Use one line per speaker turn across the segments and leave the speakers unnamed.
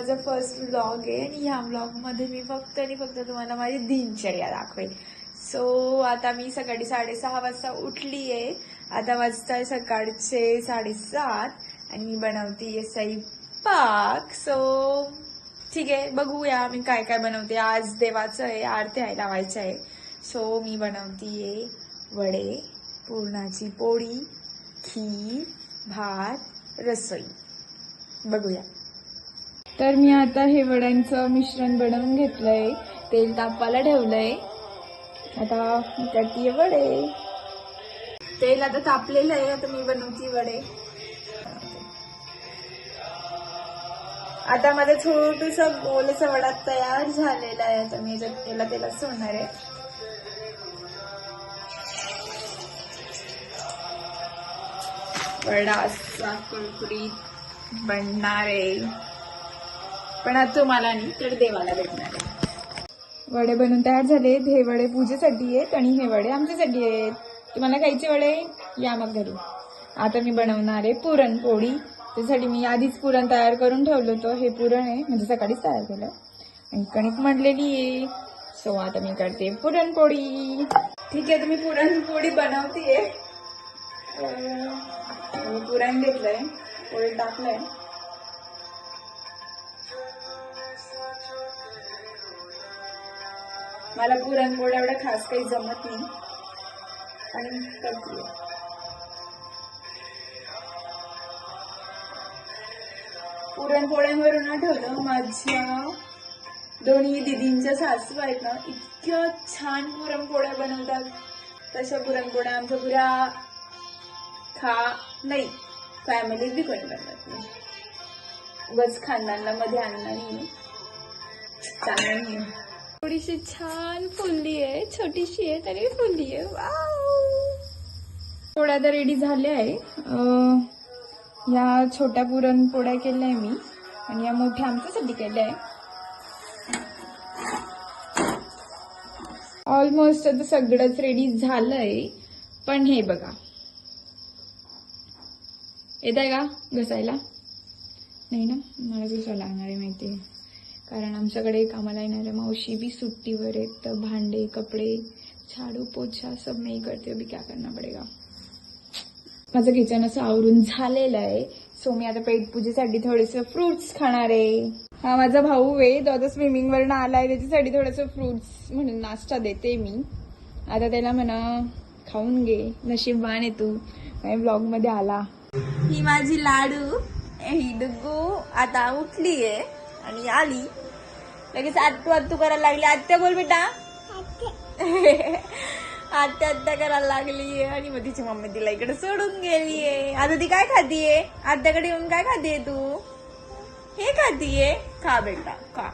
माझा first vlog आहे आणि ह्या व्लॉगमध्ये मी फक्त आणि फक्त तुम्हाला माझी दिनचर्या दाखवेल. सो आता मी सकाळी 6:30 वाजता उठली आहे. आता वाजता सकाळचे 7:30 आणि मी बनवते स्वयंपाक. सो ठीक आहे, बघूया मी काय काय बनवते. आज देवाचं आहे, आरती आहे, लावायचं आहे. सो मी बनवतीये वडे, पुरणाची पोळी, खीर, भात, रसोई. बघूया. तर मी आता हे वड्यांचं मिश्रण बनवून घेतलंय, तेल तापायला ठेवलंय. आता करतीये वडे. तेल आता तापलेलं आहे, आता मी बनवते वडे. आता माझं छोटूस गोलचा वडा तयार झालेला आहे. आता मी त्याला सोडणार आहे. वडा असा कुरकुरीत बनणार आहे, पण आता तुम्हाला नाही तर देवाला भेटणार आहे. वडे बनवून तयार झालेत. हे वडे पूजेसाठी आहेत आणि हे वडे आमच्यासाठी आहेत. तुम्हाला खायचे वडे या मग घरी. आता मी बनवणार आहे पुरणपोळी. त्यासाठी मी आधीच पुरण तयार करून ठेवलं होतं. हे पुरण आहे, म्हणजे सकाळीच तयार केलं आणि कणिक मळलेली आहे. सो आता मी करते पुरणपोळी. ठीक आहे, तुम्ही पुरणपोळी बनवतीये. पुरण घेतलंय, पोळी टाकलंय. मला पुरणपोळी एवढं खास काही जमत नाही आणि करते. पुरणपोळ्यांवरून आठवलं, माझ्या दोन्ही दीदींच्या सासू आहेत ना, इतक्या छान पुरणपोळ्या बनवतात. तशा पुरणपोळ्या आमच्या पुऱ्या नाही फॅमिलीत बी कोणी बनवत नाही. उगाच खानदानला मध्ये आणणार नाही, चांगलं नाही. थोडीशी छान फुलली आहे, छोटीशी आहे तरी फुलली आहे. वाव. पोळ्या तर रेडी झाल्या आहे. या छोट्या पुरणपोळ्या केल्या आहे मी आणि या मोठ्या आमच्यासाठी केल्या आहे. ऑलमोस्ट आता सगळंच रेडी झालंय. पण हे बघा, येत आहे का घसायला? नाही ना, मला घसायला लागणार आहे माहिती आहे, कारण आमच्याकडे कामाला येणाऱ्या मावशी भी सुट्टीवर आहेत. तर भांडे, कपडे, झाडू, पोछा सब मी करते. अभी क्या करना पडेगा. माझं किचन असं आवरून झालेलं आहे. सो मी आता पेटपूजेसाठी थोडेसे फ्रुट्स खाणार आहे. हा माझा भाऊ आहे, तो आता स्विमिंग वरनं आलाय, त्याच्यासाठी थोडंसं फ्रुट्स म्हणून नाश्ता देते मी. आता त्याला म्हणा खाऊन घे, नशीबवान आहे तू, ब्लॉग मध्ये आला. ही माझी लाडू, ही डुगू आता उठलीये आणि आली लगेच आत्तू करायला लागली. आत्या बोल बेटा. आत्या करायला लागलीये आणि मग तिची मम्मी तिला इकडे सोडून गेलीये. आता ती काय खातीये? आत्याकडे येऊन काय खातीये तू? हे खातीये? खा बेटा खा.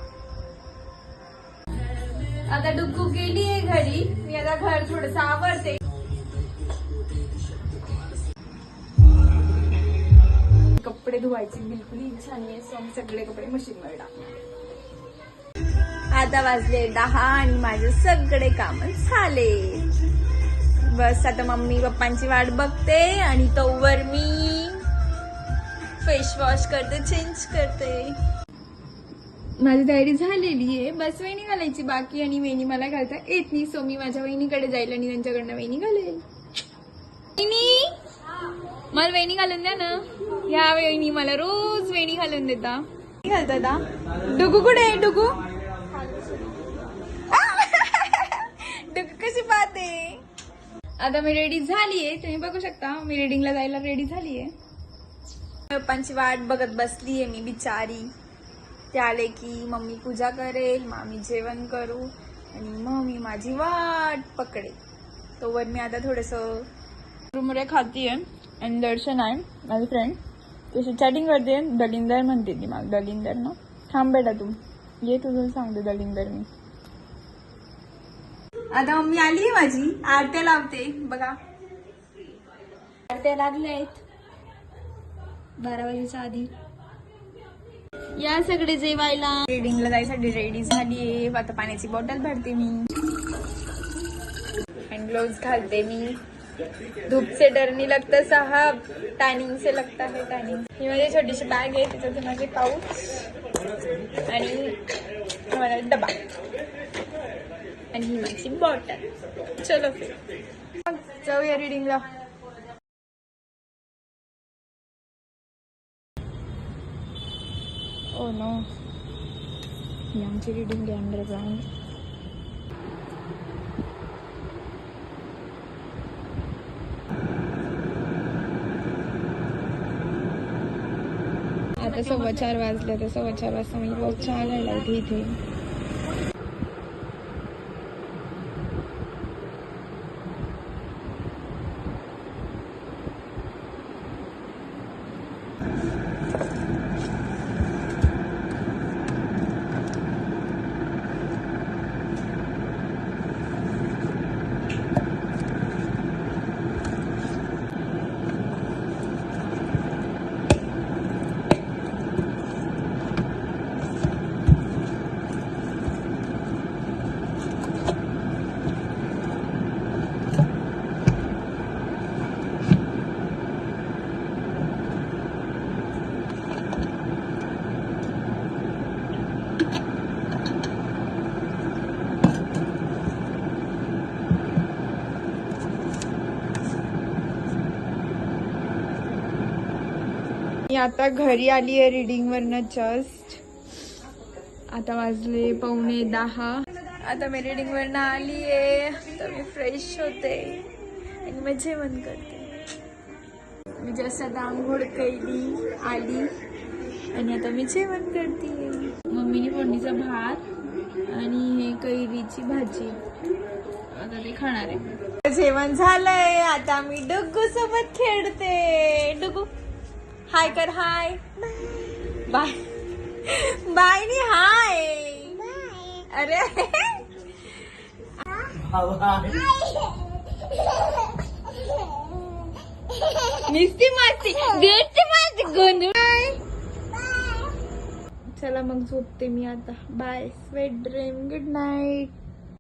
आता डुगू गेलीये घरी. मी आता घर थोडस आवरते. कपडे धुवायची बिलकुल इच्छा नाहीये, सो मी सगळे कपडे मशीन वर टाकले. आता वाजले 10 आणि माझे सगळे काम झाले. बस आता मम्मी पप्पांची वाट बघते आणि तोवर मी फेस वॉश करते, चेंज करते. माझी तयारी झालेली आहे. बस वेणी घालायची बाकी आणि वेणी मला घालता येत नाही. सो मी माझ्या वहिनीकडे जाईल आणि त्यांच्याकडनं वेणी घालेल. मला वेणी घालून द्या ना. ह्या वेणी मला रोज वेणी घालून देता. घालता डुगू कुठे आहे? डुगू डुगू कशी पाहते. आता मी रेडी झालीये, तुम्ही बघू शकता. मी रीडिंगला जायला रेडी झालीये. पप्पांची वाट बघत बसलीये मी बिचारी. ते आले की मम्मी पूजा करेल, मामी जेवण करू आणि मम्मी माझी वाट पकडेल. तोवर मी आता थोडस मुरमुरे खातीये आणि दर्शन आहे माझी फ्रेंड, तशी चॅटिंग करते. दलिंदर म्हणते ती मला. दलिंदर ना, थांब बेटा तू ये, तुझं सांगते दलिंदर मी. आता मम्मी आली माझी. आरत्या लावते बघा. आरत्या लागल्यात 12 वाजेच्या आधी. या सगळे जेवायला. रीडिंगला जायसाठी रेडी झालीये. आता पाण्याची बॉटल भरते मी, हँड ग्लोव्स घालते मी. धूप से डर नहीं लगता साहब, टैनिंग से लगता है टैनिंग. ही माझी छोटीशी बॅग आहे, त्याच्यात माझे पाऊच आणि हमारा डबा आणि ही माझी बॉटल. चलो फिर जाऊया रिडिंगला. ओ नो, ही आमची रिडिंग आहे अंडरग्राउंड. आता 4:15 वाजले. तर 4:15 वाजता मी रोज चहा घ्यायला येते इथे. मी आता घरी आली आहे रिडिंग वरनं जस्ट. आता वाजले 9:45. आता मी रिडिंग वरनं आली आहे. तर मी फ्रेश होते आणि मग जेवण करते. मी जस्ट आता आंघोळ केली आली आणि आता मी जेवण करते. मम्मीने फोडणीचा भात आणि हे कैरीची भाजी. आता ते खाणार आहे. जेवण झालंय. आता मी डुग्गू सोबत खेळते. डुग्गू हाय कर. हाय बाय बाय नी हाय. अरे निस्ती मारती गोंधळ. चला मग झोपते मी आता. Bye, sweet dream, good night.